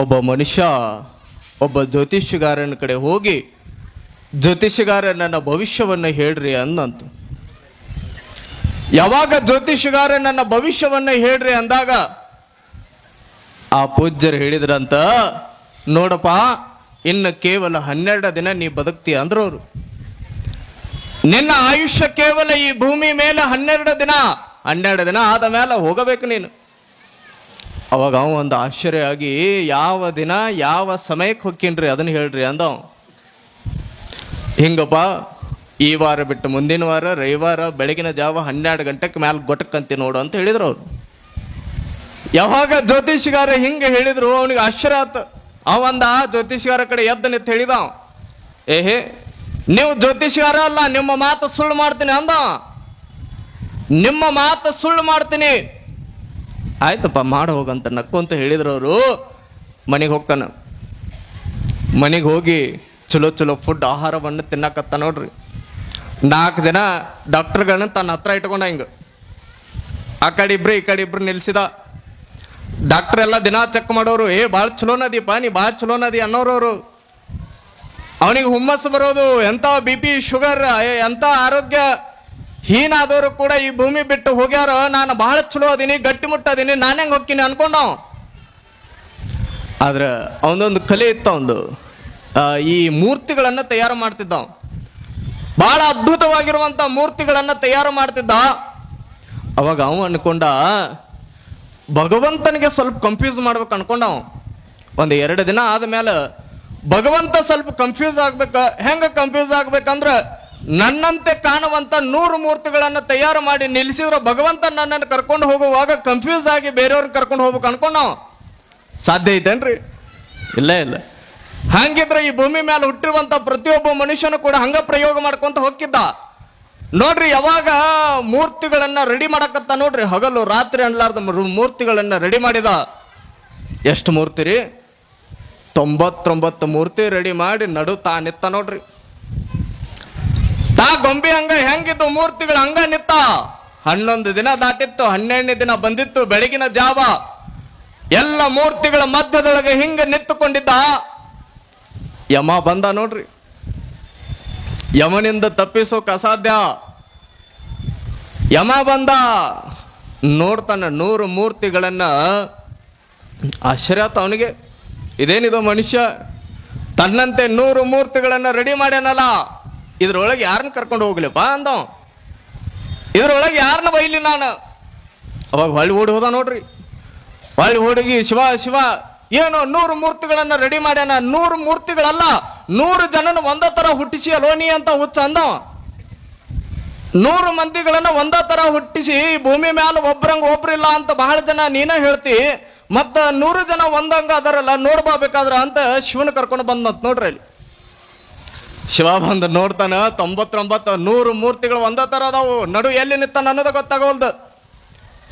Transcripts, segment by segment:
ಒಬ್ಬ ಮನುಷ್ಯ ಒಬ್ಬ ಜ್ಯೋತಿಷ್ಯಗಾರನ ಕಡೆ ಹೋಗಿ, ಜ್ಯೋತಿಷ್ಯಗಾರ ನನ್ನ ಭವಿಷ್ಯವನ್ನು ಹೇಳ್ರಿ ಅಂದಂತ. ಯಾವಾಗ ಜ್ಯೋತಿಷ್ಯಗಾರ ನನ್ನ ಭವಿಷ್ಯವನ್ನು ಹೇಳ್ರಿ ಅಂದಾಗ ಆ ಪೂಜ್ಯರು ಹೇಳಿದ್ರಂತ, ನೋಡಪ್ಪ, ಇನ್ನು ಕೇವಲ 12 ದಿನ ನೀ ಬದುಕ್ತೀಯ ಅಂದ್ರವ್ರು. ನಿನ್ನ ಆಯುಷ್ಯ ಕೇವಲ ಈ ಭೂಮಿ ಮೇಲೆ 12 ದಿನ ಆದ ಮೇಲೆ ಹೋಗಬೇಕು ನೀನು. ಅವಾಗ ಅವ ಒಂದು ಆಶ್ಚರ್ಯ ಆಗಿ, ಯಾವ ದಿನ ಯಾವ ಸಮಯಕ್ಕೆ ಹೊಕ್ಕೀನ್ರಿ ಅದನ್ನ ಹೇಳ್ರಿ ಅಂದವ. ಹಿಂಗಪ್ಪ, ಈ ವಾರ ಬಿಟ್ಟು ಮುಂದಿನ ವಾರ ರವಿವಾರ ಬೆಳಗಿನ ಜಾವ 12 ಗಂಟೆಗೆ ಮ್ಯಾಲೆ ಗೊಟ್ಟಕ್ಕಂತಿ ನೋಡು ಅಂತ ಹೇಳಿದ್ರು ಅವ್ರು. ಯಾವಾಗ ಜ್ಯೋತಿಷ್ಯಗಾರ ಹಿಂಗೆ ಹೇಳಿದ್ರು ಅವನಿಗೆ ಆಶ್ಚರ್ಯ ಆಯ್ತು. ಅವಂದ ಜ್ಯೋತಿಷ್ಯಗಾರ ಕಡೆ ಎದ್ದು ನಿಂತು ಹೇಳಿದ, ಏಹೇ ನೀವು ಜ್ಯೋತಿಷ್ಯಗಾರ ಅಲ್ಲ, ನಿಮ್ಮ ಮಾತು ಸುಳ್ಳು ಮಾಡ್ತೀನಿ ಅಂದ. ನಿಮ್ಮ ಮಾತು ಸುಳ್ಳು ಮಾಡ್ತೀನಿ. ಆಯ್ತಪ್ಪ, ಮಾಡಿ ಹೋಗಂತ ನಕ್ಕು ಅಂತ ಹೇಳಿದ್ರು ಅವರು. ಮನೆಗೆ ಹೋಗ್ತಾನ. ಮನೆಗೆ ಹೋಗಿ ಚಲೋ ಚಲೋ ಫುಡ್ ಆಹಾರವನ್ನು ತಿನ್ನಕತ್ತ ನೋಡ್ರಿ. 4 ಜನ ಡಾಕ್ಟರ್ಗಳನ್ನ ತನ್ನ ಹತ್ರ ಇಟ್ಕೊಂಡ. ಹಿಂಗೆ ಆ ಕಡೆ ಇಬ್ರು ಈ ಕಡೆ ಇಬ್ರು ನಿಲ್ಸಿದ. ಡಾಕ್ಟರ್ ಎಲ್ಲ ದಿನ ಚೆಕ್ ಮಾಡೋರು. ಭಾಳ ಚಲೋನದೀಪ, ನೀ ಭಾಳ ಚಲೋನದಿ ಅನ್ನೋರವರು. ಅವನಿಗೆ ಹುಮ್ಮಸ್ಸು ಬರೋದು. ಎಂಥ BP ಶುಗರ್, ಎಂಥ ಆರೋಗ್ಯ ಹೀನಾದವರು ಕೂಡ ಈ ಭೂಮಿ ಬಿಟ್ಟು ಹೋಗ್ಯಾರ. ನಾನು ಬಹಳ ಚಲೋ ಅದೀನಿ, ಗಟ್ಟಿ ಮುಟ್ಟದೀನಿ, ನಾನು ಹೆಂಗೆ ಹೋಗ್ತೀನಿ ಅನ್ಕೊಂಡವ. ಆದ್ರೆ ಅವನೊಂದು ಕಲೆ ಇತ್ತು. ಅವನು ಈ ಮೂರ್ತಿಗಳನ್ನು ತಯಾರು ಮಾಡ್ತಿದ್ದ. ಬಹಳ ಅದ್ಭುತವಾಗಿರುವಂಥ ಮೂರ್ತಿಗಳನ್ನು ತಯಾರು ಮಾಡ್ತಿದ್ದ. ಅವಾಗ ಅವ ಅನ್ಕೊಂಡ, ಭಗವಂತನಿಗೆ ಸ್ವಲ್ಪ ಕನ್ಫ್ಯೂಸ್ ಮಾಡ್ಬೇಕು ಅನ್ಕೊಂಡವ. ಒಂದು 2 ದಿನ ಆದ್ಮೇಲೆ ಭಗವಂತ ಸ್ವಲ್ಪ ಕನ್ಫ್ಯೂಸ್ ಆಗ್ಬೇಕ. ಹೆಂಗ ಕನ್ಫ್ಯೂಸ್ ಆಗ್ಬೇಕಂದ್ರೆ, ನನ್ನಂತೆ ಕಾಣುವಂತ 100 ಮೂರ್ತಿಗಳನ್ನು ತಯಾರು ಮಾಡಿ ನಿಲ್ಲಿಸಿದ್ರು ಭಗವಂತ ನನ್ನನ್ನು ಕರ್ಕೊಂಡು ಹೋಗುವಾಗ ಕನ್ಫ್ಯೂಸ್ ಆಗಿ ಬೇರೆಯವ್ರನ್ನ ಕರ್ಕೊಂಡು ಹೋಗ್ಬೇಕು ಅನ್ಕೊಂಡ. ಸಾಧ್ಯ ಐತೇನ್ರಿ? ಇಲ್ಲ ಇಲ್ಲ. ಹಂಗಿದ್ರೆ ಈ ಭೂಮಿ ಮೇಲೆ ಹುಟ್ಟಿರುವಂತ ಪ್ರತಿಯೊಬ್ಬ ಮನುಷ್ಯನು ಕೂಡ ಹಂಗ ಪ್ರಯೋಗ ಮಾಡ್ಕೊಂತ ಹೋಗಿದ್ದ ನೋಡ್ರಿ. ಯಾವಾಗ ಮೂರ್ತಿಗಳನ್ನ ರೆಡಿ ಮಾಡಕತ್ತ ನೋಡ್ರಿ, ಹಗಲು ರಾತ್ರಿ ಅನ್ಲಾರ್ದ ಮೂರ್ತಿಗಳನ್ನ ರೆಡಿ ಮಾಡಿದ. ಎಷ್ಟು ಮೂರ್ತಿ ರೀ? 99 ಮೂರ್ತಿ ರೆಡಿ ಮಾಡಿ ನಡು ತಾ ನಿತ್ತ ನೋಡ್ರಿ. ತಾ ಗೊಂಬೆ ಹಂಗ ಹೆಂಗಿದ್ದು ಮೂರ್ತಿಗಳು ಹಂಗ ನಿತ್ತ. 11 ದಿನ ದಾಟಿತ್ತು, 12ನೇ ದಿನ ಬಂದಿತ್ತು. ಬೆಳಗಿನ ಜಾವ ಎಲ್ಲ ಮೂರ್ತಿಗಳ ಮಧ್ಯದೊಳಗೆ ಹಿಂಗ ನಿಂತುಕೊಂಡಿದ್ದ. ಯಮ ಬಂದ ನೋಡ್ರಿ. ಯಮನಿಂದ ತಪ್ಪಿಸೋಕೆ ಅಸಾಧ್ಯ. ಯಮ ಬಂದ, ನೋಡ್ತಾನ 100 ಮೂರ್ತಿಗಳನ್ನ. ಆಶ್ಚರ್ಯ ಆತ ಅವನಿಗೆ. ಇದೇನಿದು ಮನುಷ್ಯ ತನ್ನಂತೆ 100 ಮೂರ್ತಿಗಳನ್ನ ರೆಡಿ ಮಾಡ್ಯಾನಲ್ಲ, ಇದ್ರೊಳಗೆ ಯಾರನ್ನ ಕರ್ಕೊಂಡು ಹೋಗ್ಲಿಪ್ಪ ಅಂದ. ಇದ್ರೊಳಗೆ ಯಾರನ್ನ ಬೈಲಿ ನಾನು. ಅವಾಗ ಹೊಳ್ಳಿ ಓಡಿ ಹೋದ ನೋಡ್ರಿ. ಹೊಳ್ಳಿ ಓಡಿಗಿ, ಶಿವ ಶಿವ, ಏನು 100 ಮೂರ್ತಿಗಳನ್ನ ರೆಡಿ ಮಾಡ್ಯಾನ. 100 ಮೂರ್ತಿಗಳಲ್ಲ, 100 ಜನನ ಒಂದೇ ತರ ಹುಟ್ಟಿಸಿ ಅಲೋನಿ ಅಂತ ಹುಚ್ಚ ಅಂದ. 100 ಮಂದಿಗಳನ್ನ ಒಂದೇ ತರ ಹುಟ್ಟಿಸಿ ಭೂಮಿ ಮ್ಯಾಲ ಒಬ್ರಂಗ ಒಬ್ರಿಲ್ಲ ಅಂತ ಬಹಳ ಜನ ನೀನ ಹೇಳ್ತಿ. ಮತ್ತ 100 ಜನ ಒಂದಂಗ ಅದರಲ್ಲ, ನೋಡ್ಬಾಬೇಕಾದ್ರ ಅಂತ ಶಿವನ ಕರ್ಕೊಂಡು ಬಂದಂತ ನೋಡ್ರಿ. ಅಲ್ಲಿ ಶಿವ ಬಂದು ನೋಡ್ತಾನ, 99 100 ಮೂರ್ತಿಗಳು ಒಂದೇ ತರ ಅದಾವು. ನಡು ಎಲ್ಲಿ ನಿಂತಾನ ಅನ್ನೋದ ಗೊತ್ತಾಗೋಲ್ದು.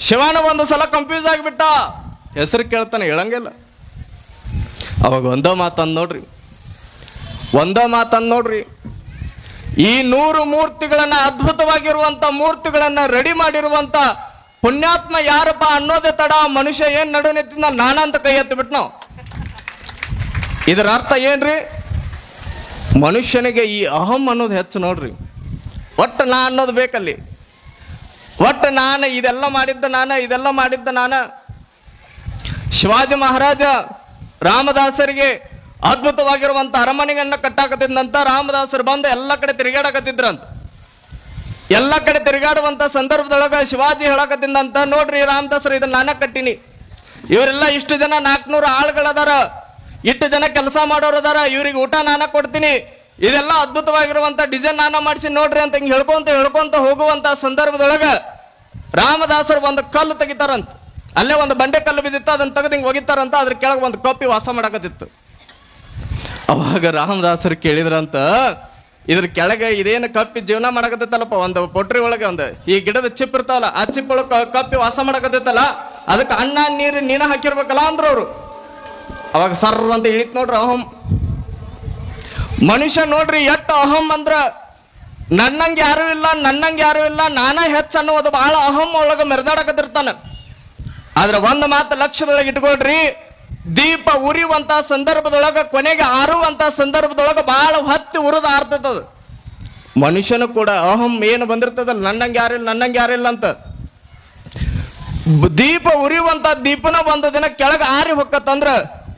ಶಿವನ ಒಂದು ಸಲ ಕನ್ಫ್ಯೂಸ್ ಆಗಿಬಿಟ್ಟ. ಹೆಸರು ಕೇಳ್ತಾನೆ, ಹೇಳಂಗಿಲ್ಲ. ಅವಾಗ ಒಂದ ಮಾತಂದ್ ನೋಡ್ರಿ, ಈ 100 ಮೂರ್ತಿಗಳನ್ನ, ಅದ್ಭುತವಾಗಿರುವಂತ ಮೂರ್ತಿಗಳನ್ನ ರೆಡಿ ಮಾಡಿರುವಂತ ಪುಣ್ಯಾತ್ಮ ಯಾರಪ್ಪ ಅನ್ನೋದೇ ತಡ ಮನುಷ್ಯ ಏನ್ ನಡು ನಿಂತಿದ್ದ ನಾನಂತ ಕೈ ಎತ್ತಿ ಬಿಟ್ಟು ನಾವು. ಇದರ ಅರ್ಥ ಏನ್ರಿ? ಮನುಷ್ಯನಿಗೆ ಈ ಅಹಂ ಅನ್ನೋದು ಹೆಚ್ಚು ನೋಡ್ರಿ. ಒಟ್ಟು ನಾ ಅನ್ನೋದು ಬೇಕಲ್ಲಿ. ಒಟ್ಟು ನಾನು ಇದೆಲ್ಲ ಮಾಡಿದ್ದ ನಾನು. ಶಿವಾಜಿ ಮಹಾರಾಜ ರಾಮದಾಸರಿಗೆ ಅದ್ಭುತವಾಗಿರುವಂತ ಅರಮನೆಯನ್ನ ಕಟ್ಟಾಕತ್ತಿದ್ದಂತ. ರಾಮದಾಸರು ಬಂದು ಎಲ್ಲ ಕಡೆ ತಿರುಗಾಡಕತ್ತಿದ್ರಂತ. ಎಲ್ಲ ಕಡೆ ತಿರುಗಾಡುವಂತ ಸಂದರ್ಭದೊಳಗ ಶಿವಾಜಿ ಹೇಳಕತ್ತಿದ್ದಂತ, ನೋಡ್ರಿ ರಾಮದಾಸರು ಇದನ್ನ ನಾನೇ ಕಟ್ಟಿನಿ. ಇವರೆಲ್ಲ ಇಷ್ಟು ಜನ 400 ಆಳುಗಳದಾರ, ಇಷ್ಟು ಜನ ಕೆಲಸ ಮಾಡೋರು ಅದಾರ, ಇವ್ರಿಗೆ ಊಟ ನಾನ ಕೊಡ್ತೀನಿ, ಇದೆಲ್ಲ ಅದ್ಭುತವಾಗಿರುವಂತ ಡಿಸೈನ್ ನಾನ ಮಾಡಿಸಿ ನೋಡ್ರಿ ಅಂತ ಹಿಂಗೆ ಹೇಳ್ಕೊಂತ ಹೋಗುವಂತ ಸಂದರ್ಭದೊಳಗ ರಾಮದಾಸರು ಒಂದು ಕಲ್ಲು ತೆಗಿತಾರಂತ. ಅಲ್ಲೇ ಒಂದು ಬಂಡೆ ಕಲ್ಲು ಬಿದ್ದಿತ್ತು, ಅದನ್ನ ತೆಗೆದು ಹಿಂಗೆ ಒಗಿತಾರಂತ. ಅದ್ರ ಕೆಳಗೆ ಒಂದು ಕಪ್ಪಿ ವಾಸ ಮಾಡಕತ್ತಿತ್ತು. ಅವಾಗ ರಾಮದಾಸರು ಕೇಳಿದ್ರಂತ, ಇದ್ರ ಕೆಳಗೆ ಇದೇನು ಕಪ್ಪಿ ಜೀವನ ಮಾಡಕತ್ತಲ್ಲಪ್ಪ, ಒಂದು ಪೊಟ್ರಿ ಒಳಗೆ ಒಂದು ಈ ಗಿಡದ ಚಿಪ್ ಇರ್ತಾವಲ್ಲ, ಆ ಚಿಪ್ ಒಳಗೆ ಕಪ್ಪಿ ವಾಸ ಮಾಡಕತ್ತಲ್ಲ, ಅದಕ್ಕೆ ಅನ್ನ ನೀರು ನೀನ ಹಾಕಿರ್ಬೇಕಲ್ಲ ಅಂದ್ರ ಅವ್ರು. ಅವಾಗ ಸರ್ರ ಅಂತ ಇಳಿತ್ ನೋಡ್ರಿ ಅಹಂ. ಮನುಷ್ಯ ನೋಡ್ರಿ ಎಷ್ಟು ಅಹಂ ಅಂದ್ರ, ನನ್ನಂಗೆ ಯಾರು ಇಲ್ಲ, ನಾನ ಹೆಚ್ಚು ಅನ್ನೋದು ಬಹಳ ಅಹಂ ಒಳಗೆ ಮೆರೆದಾಡಕತ್ತಿರ್ತಾನ. ಆದ್ರೆ ಒಂದು ಮಾತು ಲಕ್ಷದೊಳಗೆ ಇಟ್ಕೊಳ್ರಿ, ದೀಪ ಉರಿಯುವಂತ ಸಂದರ್ಭದೊಳಗ ಕೊನೆಗೆ ಆರುವಂತ ಸಂದರ್ಭದೊಳಗ ಬಹಳ ಹತ್ತಿ ಉರಿದ ಆರ್ತದ. ಮನುಷ್ಯನು ಕೂಡ ಅಹಂ ಏನು ಬಂದಿರ್ತದಲ್ಲ, ನನ್ನಂಗೆ ಯಾರಿಲ್ಲ ಅಂತ. ದೀಪ ಉರಿಯುವಂತ ದೀಪನ ಒಂದು ದಿನ ಕೆಳಗೆ ಆರಿ ಹೊಕ್ಕತ್ತಂದ್ರ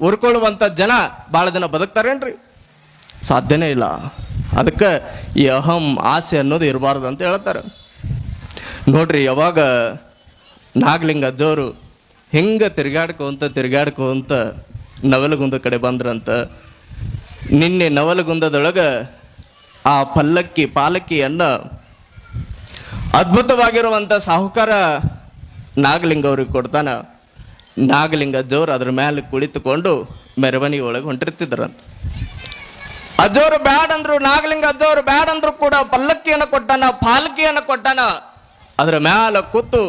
ಉರ್ಕೊಳ್ಳುವಂತ ಜನ ಬಹಳ ದಿನ ಬದುಕ್ತಾರೇನ್ರಿ? ಸಾಧ್ಯನೇ ಇಲ್ಲ. ಅದಕ್ಕೆ ಈ ಅಹಂ ಆಸೆ ಅನ್ನೋದು ಇರಬಾರ್ದು ಅಂತ ಹೇಳ್ತಾರೆ. ನೋಡ್ರಿ, ಯಾವಾಗ ನಾಗಲಿಂಗ ಅಜ್ಜೋರು ಹಿಂಗೆ ತಿರ್ಗಾಡ್ಕೊಂತ ನವಲಗುಂದ ಕಡೆ ಬಂದ್ರಂತ. ನಿನ್ನೆ ನವಲಗುಂದದೊಳಗೆ ಆ ಪಾಲಕಿಯನ್ನ ಅದ್ಭುತವಾಗಿರುವಂಥ ಸಾಹುಕಾರ ನಾಗಲಿಂಗ ಅವ್ರಿಗೆ ಕೊಡ್ತಾನ. ನಾಗಲಿಂಗ ಅಜ್ಜೋರು ಅದ್ರ ಮೇಲೆ ಕುಳಿತುಕೊಂಡು ಮೆರವಣಿಗೆ ಒಳಗೆ ಹೊಂಟಿರ್ತಿದ್ರಂತ. ಅಜ್ಜೋರು ಬ್ಯಾಡ್ ಅಂದ್ರು, ನಾಗಲಿಂಗ ಅಜ್ಜೋರು ಬ್ಯಾಡ್ ಅಂದ್ರು ಕೂಡ ಪಾಲಕಿಯನ್ನು ಕೊಟ್ಟಾನ. ಅದ್ರ ಮ್ಯಾಲ ಕೂತು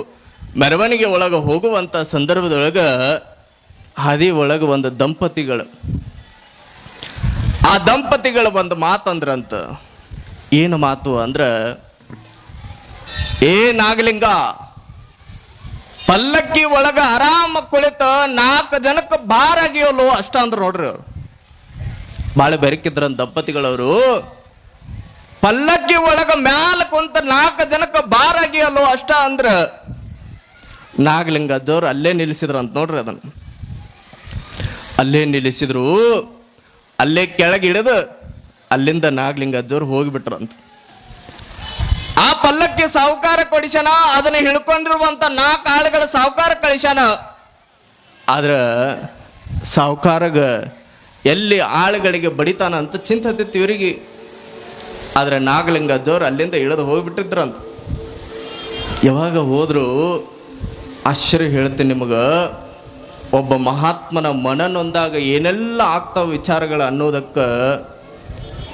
ಮೆರವಣಿಗೆ ಒಳಗೆ ಹೋಗುವಂತ ಸಂದರ್ಭದೊಳಗ ಹಾದಿ ಒಳಗೆ ಒಂದು ಆ ದಂಪತಿಗಳ ಒಂದು ಮಾತಂದ್ರಂತ. ಏನು ಮಾತು ಅಂದ್ರ, ಏ ನಾಗಲಿಂಗ, ಪಲ್ಲಕ್ಕಿ ಒಳಗ ಆರಾಮ ಕುಳಿತ 4 ಜನಕ್ಕೆ ಬಾರಾಗಿಯೋಲು ಅಷ್ಟ ಅಂದ್ರ. ನೋಡ್ರಿ, ಬಾಳ ಬೆರಕಿದ್ರಂತ ದಂಪತಿಗಳವರು. ಪಲ್ಲಕ್ಕಿ ಒಳಗ ಮ್ಯಾಲ ಕುಂತ 4 ಜನಕ್ಕೆ ಬಾರಾಗಿಯಲ್ಲೋ ಅಷ್ಟ ಅಂದ್ರ ನಾಗಲಿಂಗ ಅಜ್ಜವ್ರು ಅಲ್ಲೇ ನಿಲ್ಲಿಸಿದ್ರಂತ. ನೋಡ್ರಿ, ಅದನ್ನ ಅಲ್ಲೇ ನಿಲ್ಲಿಸಿದ್ರು. ಅಲ್ಲೇ ಕೆಳಗೆ ಇಳಿದು ಅಲ್ಲಿಂದ ನಾಗಲಿಂಗ ಅಜ್ಜವ್ರು ಹೋಗಿಬಿಟ್ರಂತ. ಆ ಪಲ್ಲಕ್ಕಿ ಸಾಹುಕಾರ ಕೊಡಿಸ್ಯಾನ, ಅದನ್ನ ಹಿಡ್ಕೊಂಡಿರುವಂತ 4 ಆಳುಗಳ ಸಾಹುಕಾರ ಕಳಿಸ್ಯಾನ. ಆದ್ರ ಸಾಹುಕಾರಗ ಎಲ್ಲಿ ಆಳುಗಳಿಗೆ ಬಡಿತಾನ ಅಂತ ಚಿಂತೆ ಹತ್ತಿತ್ತು ಇವರಿಗೆ. ಆದ್ರೆ ನಾಗಲಿಂಗ ಅಜ್ಜವ್ರು ಅಲ್ಲಿಂದ ಇಳಿದು ಹೋಗ್ಬಿಟ್ಟಿದ್ರಂತ. ಯಾವಾಗ ಹೋದ್ರು ಆಶ್ಚರ್ಯ ಹೇಳ್ತೀನಿ ನಿಮಗೆ, ಒಬ್ಬ ಮಹಾತ್ಮನ ಮನನೊಂದಾಗ ಏನೆಲ್ಲ ಆಗ್ತಾವ ವಿಚಾರಗಳು ಅನ್ನೋದಕ್ಕೆ,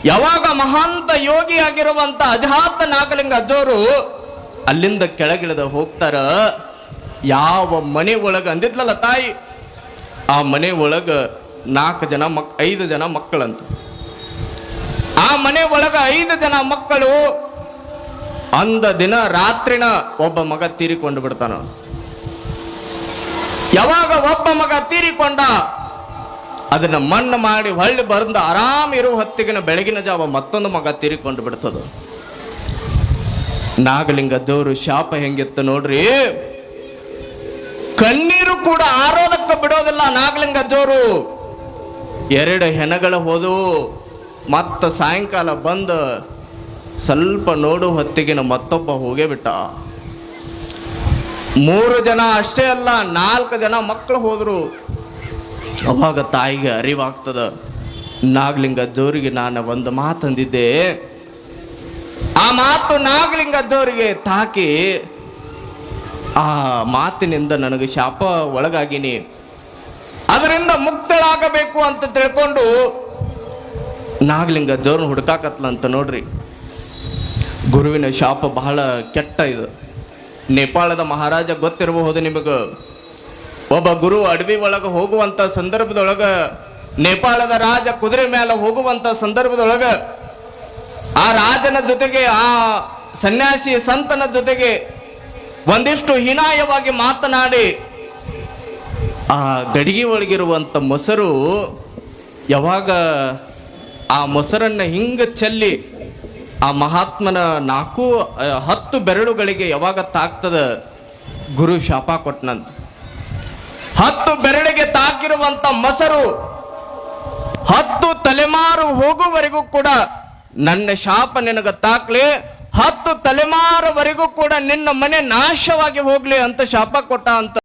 ಯಾವಾಗ ಮಹಾಂತ ಯೋಗಿ ಆಗಿರುವಂತ ಅಜಾತ ನಾಗಲಿಂಗ ಅಜ್ಜೋರು ಅಲ್ಲಿಂದ ಕೆಳಗಿಳಿದ ಹೋಗ್ತಾರ. ಯಾವ ಮನೆ ಒಳಗ ಅಂದಿದ್ಲಲ್ಲ ತಾಯಿ, ಆ ಮನೆ ಒಳಗ 5 ಜನ ಮಕ್ಕಳಂತ. ಆ ಮನೆ ಒಳಗ 5 ಜನ ಮಕ್ಕಳು. ಅಂದ ದಿನ ರಾತ್ರಿನ ಒಬ್ಬ ಮಗ ತೀರಿಕೊಂಡು ಬಿಡ್ತಾನ. ಯಾವಾಗ ಒಬ್ಬ ಮಗ ತೀರಿಕೊಂಡ, ಅದನ್ನ ಮಣ್ಣು ಮಾಡಿ ಹೊಳ್ಳಿ ಬರಂದ ಆರಾಮ ಇರುವ ಹೊತ್ತಿಗಿನ ಬೆಳಗಿನ ಜಾವ ಮತ್ತೊಂದು ಮಗ ತೀರಿಕೊಂಡು ಬಿಡ್ತದ. ನಾಗಲಿಂಗ ಅಜ್ಜೋರು ಶಾಪ ಹೆಂಗಿತ್ತು ನೋಡ್ರಿ, ಕಣ್ಣೀರು ಕೂಡ ಆರೋದಕ್ಕೆ ಬಿಡೋದಿಲ್ಲ ನಾಗಲಿಂಗ ಅಜ್ಜೋರು. 2 ಹೆಣಗಳ ಹೋದು ಮತ್ತ ಸಾಯಂಕಾಲ ಬಂದು ಸ್ವಲ್ಪ ನೋಡು ಹೊತ್ತಿಗಿನ ಮತ್ತೊಬ್ಬ ಹೋಗೇ ಬಿಟ್ಟ. 3 ಜನ ಅಷ್ಟೇ ಅಲ್ಲ, 4 ಜನ ಮಕ್ಕಳು ಹೋದ್ರು. ಅವಾಗ ತಾಯಿಗೆ ಅರಿವಾಗ್ತದ, ನಾಗಲಿಂಗ ಅಜ್ಜೋರಿಗೆ ನಾನು ಒಂದು ಮಾತಂದಿದ್ದೆ, ಆ ಮಾತು ನಾಗಲಿಂಗ ಅಜ್ಜೋರಿಗೆ ತಾಕಿ ಆ ಮಾತಿನಿಂದ ನನಗೆ ಶಾಪ ಒಳಗಾಗಿನಿ, ಅದರಿಂದ ಮುಕ್ತಳಾಗಬೇಕು ಅಂತ ತಿಳ್ಕೊಂಡು ನಾಗಲಿಂಗ ಅಜ್ಜೋರ್ನ ಹುಡುಕಾಕತ್ಲಂತ. ನೋಡ್ರಿ, ಗುರುವಿನ ಶಾಪ ಬಹಳ ಕೆಟ್ಟ ಇದು. ನೇಪಾಳದ ಮಹಾರಾಜ ಗೊತ್ತಿರಬಹುದು ನಿಮಗೆ. ಒಬ್ಬ ಗುರು ಅಡವಿ ಒಳಗೆ ಹೋಗುವಂತ ಸಂದರ್ಭದೊಳಗ, ನೇಪಾಳದ ರಾಜ ಕುದುರೆ ಮೇಲೆ ಹೋಗುವಂತ ಸಂದರ್ಭದೊಳಗ ಆ ರಾಜನ ಜೊತೆಗೆ ಆ ಸನ್ಯಾಸಿ ಸಂತನ ಜೊತೆಗೆ ಒಂದಿಷ್ಟು ಹೀನಾಯವಾಗಿ ಮಾತನಾಡಿ ಆ ಗಡಿಗೆ ಒಳಗಿರುವಂತ ಮೊಸರು, ಯಾವಾಗ ಆ ಮೊಸರನ್ನ ಹಿಂಗ ಚೆಲ್ಲಿ ಆ ಮಹಾತ್ಮನ 10 ಬೆರಳುಗಳಿಗೆ ಯಾವಾಗ ತಾಕ್ತದ, ಗುರು ಶಾಪ ಕೊಟ್ಟನಂತ. 10 ಬೆರಳಿಗೆ ತಾಕಿರುವಂತ ಮೊಸರು 10 ತಲೆಮಾರು ಹೋಗುವವರೆಗೂ ಕೂಡ ನನ್ನ ಶಾಪ ನಿನಗ ತಾಕ್ಲಿ, 10 ತಲೆಮಾರುವರೆಗೂ ಕೂಡ ನಿನ್ನ ಮನೆ ನಾಶವಾಗಿ ಹೋಗ್ಲಿ ಅಂತ ಶಾಪ ಕೊಟ್ಟ ಅಂತ.